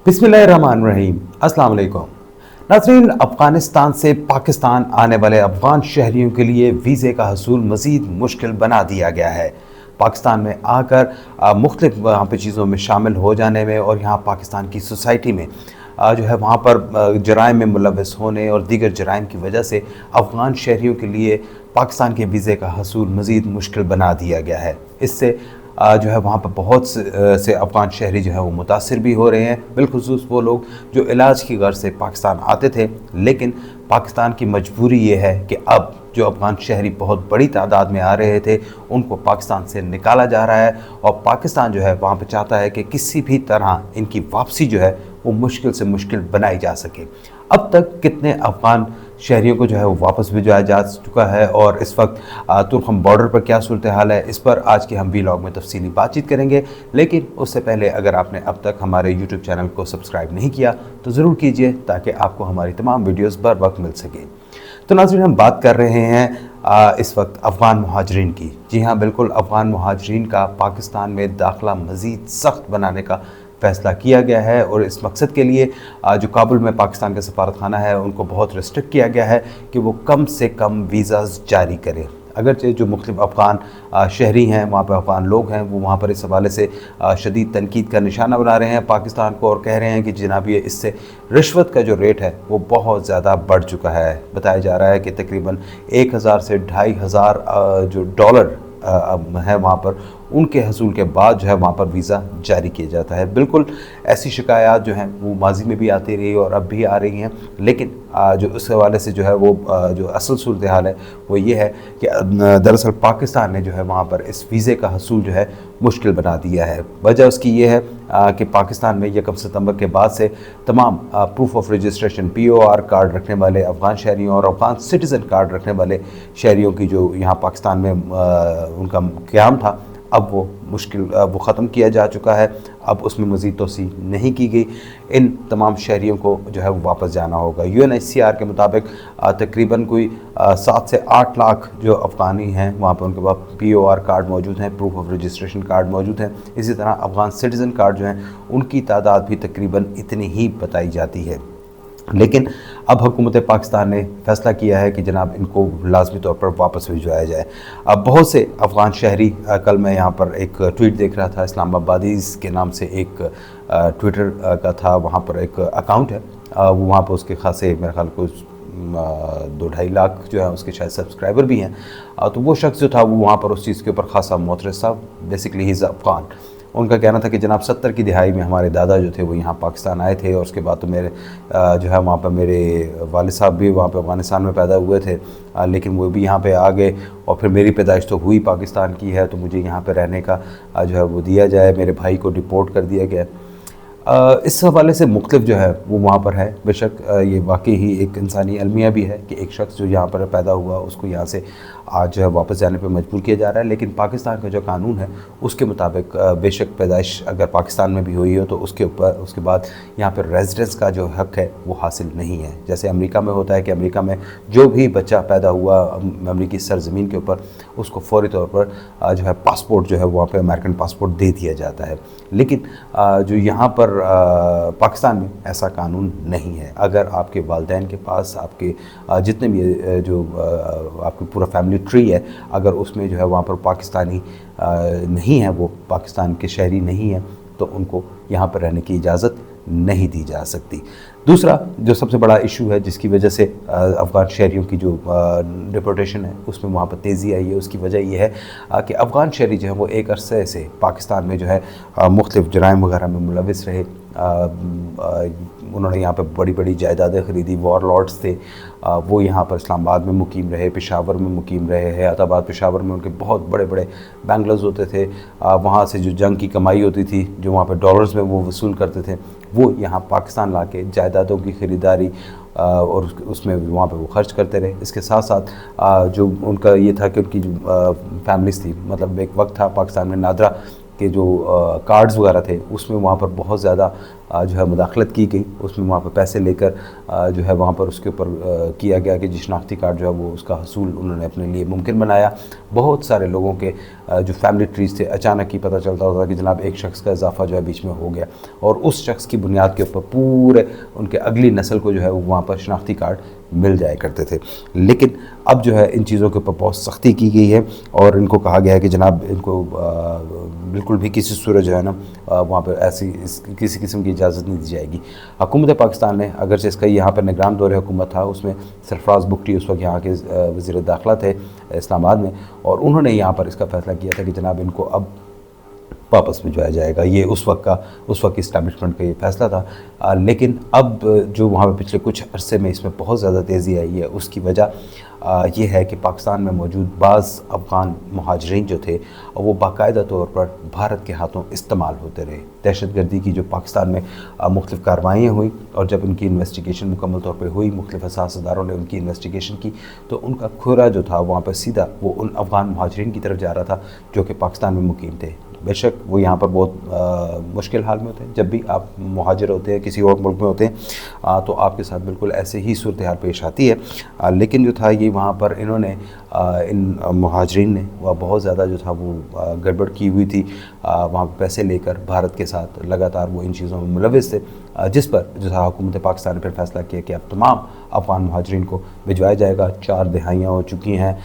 बिस्मिल्लाहिर्रहमानिर्रहीम। अस्सलाम वालेकुम नाज़रीन, अफ़गानिस्तान से पाकिस्तान आने वाले अफ़गान शहरियों के लिए वीज़े का हसूल मज़ीद मुश्किल बना दिया गया है। पाकिस्तान में आकर मुख्तलिफ वहाँ पर चीज़ों में शामिल हो जाने में और यहाँ पाकिस्तान की सोसाइटी में जो है वहाँ पर जराइम में मुलव्वस होने और दीगर जराइम की वजह से अफ़गान शहरियों के लिए पाकिस्तान के वीज़े का हसूल मज़ीद मुश्किल बना दिया गया है। इससे जो है वहाँ पर बहुत से अफ़गान शहरी जो है वो मुतासिर भी हो रहे हैं, बिलखुसूस वो लोग जो इलाज की गर्ज से पाकिस्तान आते थे, लेकिन पाकिस्तान की मजबूरी ये है कि अब जो अफ़गान शहरी बहुत बड़ी तादाद में आ रहे थे उनको पाकिस्तान से निकाला जा रहा है और पाकिस्तान जो है वहाँ पर चाहता है कि किसी भी तरह इनकी वापसी जो है वो मुश्किल से मुश्किल बनाई जा सके। अब तक कितने अफ़गान शहरियों को जो है वो वापस भिजवाया जा चुका है और इस वक्त तुर्कम बॉर्डर पर क्या सूरत हाल है, इस पर आज के हम वीलॉग में तफसीली बातचीत करेंगे। लेकिन उससे पहले अगर आपने अब तक हमारे यूट्यूब चैनल को सब्सक्राइब नहीं किया तो ज़रूर कीजिए ताकि आपको हमारी तमाम वीडियोज़ बर वक्त मिल सके। तो नाज़रीन, हम बात कर रहे हैं इस वक्त अफ़गान मुहाजिरीन की। जी हाँ, बिल्कुल, अफ़गान मुहाजिरीन का पाकिस्तान में दाखिला मज़ीद सख्त बनाने का फ़ैसला किया गया है और इस मकसद के लिए जो काबुल में पाकिस्तान का सफारतखाना है उनको बहुत रिस्ट्रिक्ट किया गया है कि वो कम से कम वीज़ाज़ जारी करें। अगरचे जो मुख्तलिफ अफ़गान शहरी हैं, वहाँ पर अफ़गान लोग हैं, वो वहाँ पर इस हवाले से शदीद तनकीद का निशाना बना रहे हैं पाकिस्तान को और कह रहे हैं कि जनाब ये इससे रिश्वत का जो रेट है वो बहुत ज़्यादा बढ़ चुका है। बताया जा रहा है कि तकरीबन 1000 से 2500 जो डॉलर है वहाँ पर उनके हसूल के बाद जो है वहाँ पर वीज़ा जारी किया जाता है। बिल्कुल ऐसी शिकायत जो हैं वो माजी में भी आती रही और अब भी आ रही हैं, लेकिन जो उस हवाले से जो है वो जो असल सूरत हाल है वो ये है कि दरअसल पाकिस्तान ने जो है वहाँ पर इस वीज़े का हसूल जो है मुश्किल बना दिया है। वजह उसकी ये है कि पाकिस्तान में 1 सितंबर के बाद से तमाम proof of registration POR card रखने वाले अफ़गान शहरियों और अफ़गान सिटीज़न कार्ड रखने वाले शहरियों की जो यहाँ पाकिस्तान में उनका क़याम था, अब वो मुश्किल वो ख़त्म किया जा चुका है। अब उसमें मज़ीद तोसी नहीं की गई। इन तमाम शहरियों को जो है वो वापस जाना होगा। UNHCR के मुताबिक तकरीबन कोई 7 से 8 लाख जो अफ़गानी हैं वहाँ पर उनके पास POR कार्ड मौजूद हैं, प्रूफ ऑफ रजिस्ट्रेशन कार्ड मौजूद हैं। इसी तरह अफ़गान सिटीज़न कार्ड जो हैं उनकी तादाद भी तकरीबन इतनी ही बताई जाती है। लेकिन अब हुकूमत पाकिस्तान ने फ़ैसला किया है कि जनाब इनको लाजमी तौर पर वापस भिजवाया जाए। अब बहुत से अफ़गान शहरी, कल मैं यहाँ पर एक ट्वीट देख रहा था, इस्लामाबादीज़ के नाम से एक ट्विटर का था, वहाँ पर एक अकाउंट है, वो वहाँ पर उसके खासे मेरे ख्याल को 2-2.5 लाख जो है उसके शायद सब्सक्राइबर भी हैं। तो वो शख्स जो था वो वहाँ पर उस चीज़ के ऊपर ख़ासा मोतरज़ था। Basically he is Afghan. उनका कहना था कि जनाब 70 की दिहाई में हमारे दादा जो थे वो यहाँ पाकिस्तान आए थे और उसके बाद तो मेरे जो है वहाँ पर मेरे वालिद साहब भी वहाँ पे अफ़गानिस्तान में पैदा हुए थे, लेकिन वो भी यहाँ पे आ गए और फिर मेरी पैदाइश तो हुई पाकिस्तान की है, तो मुझे यहाँ पे रहने का जो है वो दिया जाए। मेरे भाई को डिपोर्ट कर दिया गया। इस हवाले से मुख्तलिफ जो है वो वहाँ पर है। बेशक ये वाकई ही एक इंसानी अलमिया भी है कि एक शख्स जो यहाँ पर पैदा हुआ उसको यहाँ से आज जो है वापस जाने पर मजबूर किया जा रहा है। लेकिन पाकिस्तान का जो कानून है उसके मुताबिक बेशक पैदाइश अगर पाकिस्तान में भी हुई हो तो उसके ऊपर उसके बाद यहाँ पर रेजिडेंस का जो हक़ है वो हासिल नहीं है। जैसे अमेरिका में होता है कि अमेरिका में जो भी बच्चा पैदा हुआ अमेरिकी सरज़मीन के ऊपर उसको फ़ौरी तौर पर जो है पासपोर्ट जो है वहाँ पर अमेरिकन पासपोर्ट दे दिया जाता है। लेकिन जो यहाँ पर पाकिस्तान में ऐसा कानून नहीं है। अगर आपके वालिदैन के पास आपके जितने भी जो आपकी पूरा फैमिली ट्री है, अगर उसमें जो है वहाँ पर पाकिस्तानी नहीं है, वो पाकिस्तान के शहरी नहीं है, तो उनको यहाँ पर रहने की इजाज़त नहीं दी जा सकती। दूसरा जो सबसे बड़ा इशू है जिसकी वजह से अफ़गान शहरियों की जो डिपोर्टेशन है उसमें वहाँ पर तेज़ी आई है, उसकी वजह यह है कि अफ़गान शहरी जो है वो एक अरसे से पाकिस्तान में जो है मुख्तलिफ जराइम वगैरह में मुलविस रहे। उन्होंने यहाँ पर बड़ी बड़ी जायदादें ख़रीदी, वॉर लॉर्ड्स थे, वो यहाँ पर इस्लामाबाद में मुकीम रहे, पेशावर में मुकीम रहे, हैदराबाद पेशावर में उनके बहुत बड़े बड़े बैंगलोज़ होते थे। वहाँ से जो जंग की कमाई होती थी जो वहाँ पर डॉलर्स में वो वसूल करते थे, वो यहाँ पाकिस्तान ला के जायदादों की ख़रीदारी और उसमें वहाँ पे वो खर्च करते रहे। इसके साथ साथ जो उनका ये था कि उनकी जो फैमिलीज़ थी, मतलब एक वक्त था पाकिस्तान में नादरा के जो कार्ड्स वगैरह थे उसमें वहाँ पर बहुत ज़्यादा जो है मुदाखलत की गई, उसमें वहाँ पर पैसे लेकर जो है वहाँ पर उसके ऊपर किया गया कि जी शनाख्ती कार्ड जो है वो उसका हसूल उन्होंने अपने लिए मुमकिन बनाया। बहुत सारे लोगों के जो फैमिली ट्रीज थे अचानक ही पता चलता होता कि जनाब एक शख्स का इजाफा जो है बीच में हो गया, और उस शख्स की बुनियाद के ऊपर पूरे उनके अगली नस्ल को जो है वो वहाँ पर शनाख्ती कार्ड मिल जाया करते थे। लेकिन अब जो है इन चीज़ों के ऊपर बहुत सख्ती की गई है और इनको कहा गया है कि जनाब इनको बिल्कुल भी किसी सूरत जो है ना वहाँ पर ऐसी किसी किस्म की इजाज़त नहीं दी जाएगी। हुकूमत पाकिस्तान ने, अगरचे इसका यहाँ पर निगरान दौरे हुकूमत था, उसमें सरफराज बुगटी उस वक्त यहाँ के वज़ीर दाखिला थे इस्लामाबाद में, और उन्होंने यहाँ पर इसका फ़ैसला किया था कि जनाब इनको अब वापस भिजवाया जाएगा। ये उस वक्त इस्टेब्लिशमेंट का ये फ़ैसला था। लेकिन अब जो वहाँ पे पिछले कुछ अरसे में इसमें बहुत ज़्यादा तेज़ी आई है, उसकी वजह ये है कि पाकिस्तान में मौजूद बाज़ अफ़गान मुहाजिरीन जो थे वो बाकायदा तौर पर भारत के हाथों इस्तेमाल होते रहे। दहशतगर्दी की जो पाकिस्तान में मुख्तलिफ़ कार्रवाइयाँ हुई और जब उनकी इन्वेस्टिगेशन मुकम्मल तौर पर हुई, मुख्तलिफ़ हसास इदारों ने उनकी इन्वेस्टिगेशन की, तो उनका खुरा जो था वहाँ पर सीधा वो उन अफ़गान मुहाजिरीन की तरफ जा रहा था जो कि पाकिस्तान में मुकीम थे। बेशक वो यहाँ पर बहुत मुश्किल हाल में होते हैं। जब भी आप मुहाजिर होते हैं, किसी और मुल्क में होते हैं, तो आपके साथ बिल्कुल ऐसे ही सूरत हाल पेश आती है। लेकिन जो था ये वहाँ पर इन्होंने इन मुहाजिरीन ने वह बहुत ज़्यादा जो था वो गड़बड़ की हुई थी। वहाँ पर पैसे लेकर भारत के साथ लगातार वो इन चीज़ों में मुलविस थे, जिस पर जो था हुकूमत पाकिस्तान ने फिर फैसला किया कि अब तमाम अफ़गान मुहाजिरीन को भिजवाया जाएगा। 4 दहाइयाँ हो चुकी हैं,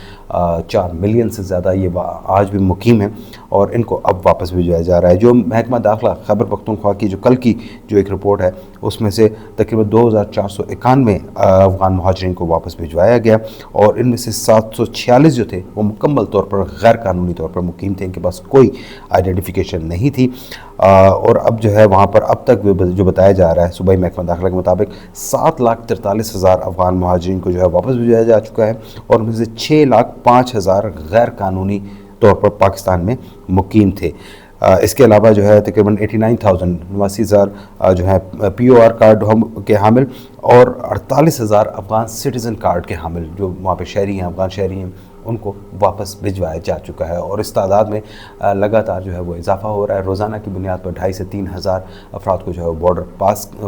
4 मिलियन से ज़्यादा ये आज भी मुकीम हैं और इनको अब वापस भिजवाया जा रहा है। जो महकमा दाखिला खैबर पख्तूनख्वा की जो कल की जो एक रिपोर्ट है, उसमें से तकरीबन 2491 अफ़गान मुहाजिरीन को वापस भिजवाया गया और इनमें से 746 जो थे वो मुकम्मल तौर पर गैर कानूनी तौर पर मुकीम थे, इनके पास कोई आइडेंटिफिकेशन नहीं थी। और अब जो है वहाँ पर अब तक जो बताया जा रहा है सूबाई महकमा दाखिला के मुताबिक 7,43,000 अफ़गान मुहाजिरीन को जो है वापस भिजवाया जा चुका है और उनमें से 6,05,000 गैर कानूनी तौर पर पाकिस्तान में मुकीम थे। इसके अलावा जो है तकरीबन 89,89,000 जो है POR कार्ड के हामिल और 48,000 अफ़गान सिटीज़न कार्ड के हामिल जो वहाँ पे शहरी हैं, अफ़गान शहरी हैं, उनको वापस भिजवाया जा चुका है। और इस तादाद में लगातार जो है वो इजाफा हो रहा है। रोज़ाना की बुनियाद पर 2,500 से 3,000 अफराद को जो है बॉर्डर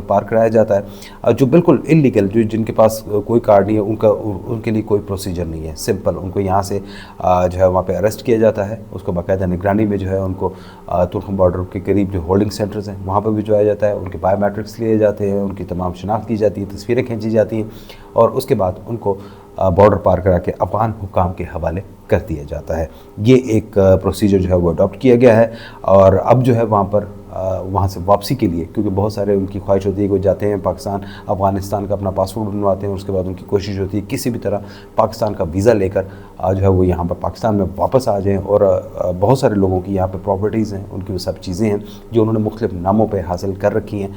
पार कराया जाता है, जो बिल्कुल इलीगल, जो जिनके पास कोई कार्ड नहीं है उनके लिए कोई प्रोसीजर नहीं है। सिंपल उनको यहाँ से जो है वहाँ पे अरेस्ट किया जाता है, उसको बाकायदा निगरानी में जो है उनको तुर्कम बॉर्डर के करीब जो होल्डिंग सेंटर्स हैं वहाँ पर भिजवाया जाता है। उनके बायोमेट्रिक्स लिए जाते हैं, उनकी तमाम शनाख्त की जाती है, तस्वीरें खींची जाती हैं और उसके बाद उनको बॉर्डर पार करा के अफ़गान हुकाम के हवाले कर दिया जाता है। ये एक प्रोसीजर जो है वो अडॉप्ट किया गया है और अब जो है वहाँ पर वहाँ से वापसी के लिए, क्योंकि बहुत सारे उनकी ख्वाहिश होती है कि वो जाते हैं पाकिस्तान, अफ़गानिस्तान का अपना पासपोर्ट बनवाते हैं, उसके बाद उनकी कोशिश होती है किसी भी तरह पाकिस्तान का वीज़ा लेकर जो है वो यहाँ पर पाकिस्तान में वापस आ जाएँ। और बहुत सारे लोगों की यहाँ पर प्रॉपर्टीज़ हैं, उनकी वो सब चीज़ें हैं जो उन्होंने मुख्तलिफ नामों पर हासिल कर रखी हैं।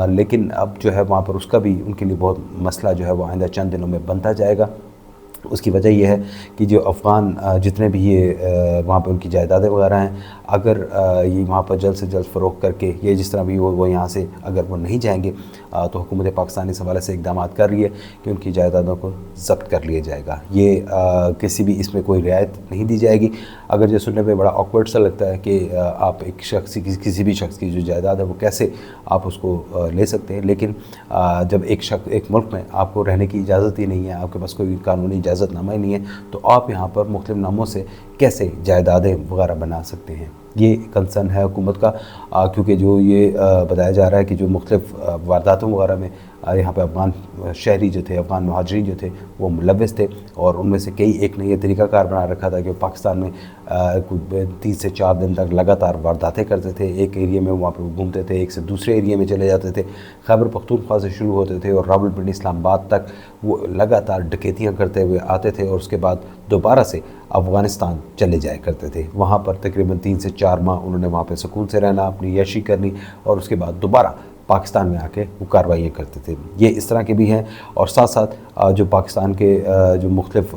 लेकिन अब जो है वहाँ पर उसका भी उनके लिए बहुत मसला जो है वो आइंदा चंद दिनों में बनता जाएगा। उसकी वजह यह है कि जो अफ़गान जितने भी ये वहाँ पर उनकी जायदादें वगैरह हैं, अगर ये वहाँ पर जल्द से जल्द फ़रोख्त करके ये जिस तरह भी वो यहाँ से अगर वो नहीं जाएंगे तो हुकूमत पाकिस्तान इस हवाले से इक़दाम कर रही है कि उनकी जायदादों को ज़ब्त कर लिया जाएगा। ये किसी भी इसमें कोई रियायत नहीं दी जाएगी। अगर ये सुनने में बड़ा ऑकवर्ड सा लगता है कि आप एक शख्स किसी भी शख्स की जो जायदाद है वो कैसे आप उसको ले सकते हैं, लेकिन जब एक मुल्क में आपको रहने की इजाज़त ही नहीं है, आपके पास कोई कानूनी इजाज़तनामा ही नहीं है, तो आप यहाँ पर मुख्तलिफ नामों से कैसे जायदादें वगैरह बना सकते हैं। ये कंसर्न है हुकूमत का, क्योंकि जो ये बताया जा रहा है कि जो मुख्तलिफ वारदातों वगैरह में यहाँ पे अफ़गान शहरी जो थे, अफ़गान मुहाजिरीन जो थे वो मुलव्वस थे और उनमें से एक ने यह तरीक़ाकार बना रखा था कि पाकिस्तान में 3 से 4 दिन तक लगातार वारदातें करते थे। एक एरिया में वहाँ पर घूमते थे, एक से दूसरे एरिया में चले जाते थे, खैबर पख्तूनख्वा से शुरू होते थे और रावलपिंडी इस्लामाबाद तक वो लगातार डकैतियाँ करते हुए आते थे और उसके बाद दोबारा से अफ़गानिस्तान चले जाया करते थे। वहाँ पर तकरीबन 3 से 4 माह उन्होंने वहाँ पर सुकून से रहना, अपनी यशी करनी और उसके बाद दोबारा पाकिस्तान में आके वो कार्रवाइयाँ करते थे। ये इस तरह के भी हैं और साथ साथ जो पाकिस्तान के जो मुख्तलिफ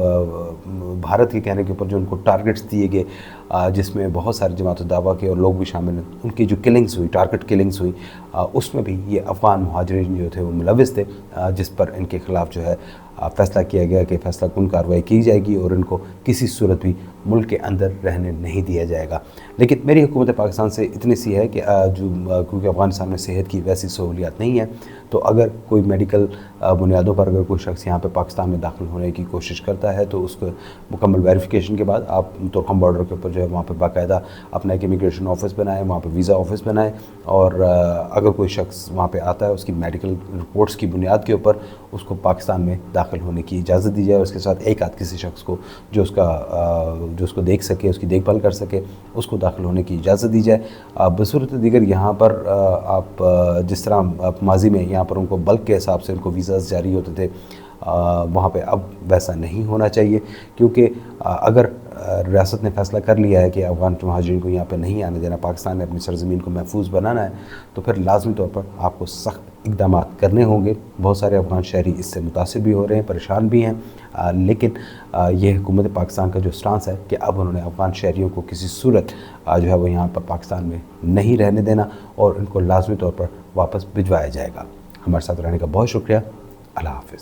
भारत के कहने के ऊपर जो उनको टारगेट्स दिए गए, जिसमें बहुत सारे जमात दावा के और लोग भी शामिल हैं, उनकी जो किलिंग्स हुई, टारगेट किलिंग्स हुई, उसमें भी ये अफ़गान मुहाजिरीन जो थे वो मुलविस थे, जिस पर इनके ख़िलाफ़ जो है फ़ैसला किया गया कि फ़ैसला कुन कार्रवाई की जाएगी और इनको किसी सूरत भी मुल्क के अंदर रहने नहीं दिया जाएगा। लेकिन मेरी हुकूमत पाकिस्तान से इतनी सी है कि क्योंकि अफ़गानिस्तान में सेहत की वैसी सहूलियात नहीं है, तो अगर कोई मेडिकल बुनियादों पर अगर कोई शख्स यहाँ पे पाकिस्तान में दाखिल होने की कोशिश करता है तो उसको मुकम्मल वेरिफिकेशन के बाद आप तुर्कम बॉर्डर के ऊपर जो है वहाँ पे बाकायदा अपना एक इमिग्रेशन ऑफिस बनाएं, वहाँ पे वीज़ा ऑफिस बनाएं, और अगर कोई शख्स वहाँ पे आता है उसकी मेडिकल रिपोर्ट्स की बुनियाद के ऊपर उसको पाकिस्तान में दाखिल होने की इजाज़त दी जाए। उसके साथ एक आध किसी शख्स को जो उसको देख सके, उसकी देखभाल कर सके, उसको दाखिल होने की इजाज़त दी जाए। बसूरत दीगर यहाँ पर आप जिस तरह माजी में यहाँ पर उनको बल्क के हिसाब से उनको वीज़ाज़ जारी होते थे, वहाँ पे अब वैसा नहीं होना चाहिए, क्योंकि अगर रियासत ने फ़ैसला कर लिया है कि अफ़गान मुहाजिरीन को यहाँ पे नहीं आने देना, पाकिस्तान ने अपनी सरज़मीन को महफूज बनाना है, तो फिर लाजमी तौर पर आपको सख्त इक़दाम करने होंगे। बहुत सारे अफ़गान शहरी इससे मुतासिर भी हो रहे हैं, परेशान भी हैं, लेकिन ये हुकूमत पाकिस्तान का जो स्टांस है कि अब उन्होंने अफ़गान शहरियों को किसी सूरत जो है वो यहाँ पर पाकिस्तान में नहीं रहने देना और इनको लाजमी तौर पर वापस भिजवाया जाएगा। हमारे साथ रहने का बहुत शुक्रिया। अल्लाह हाफ़िज़।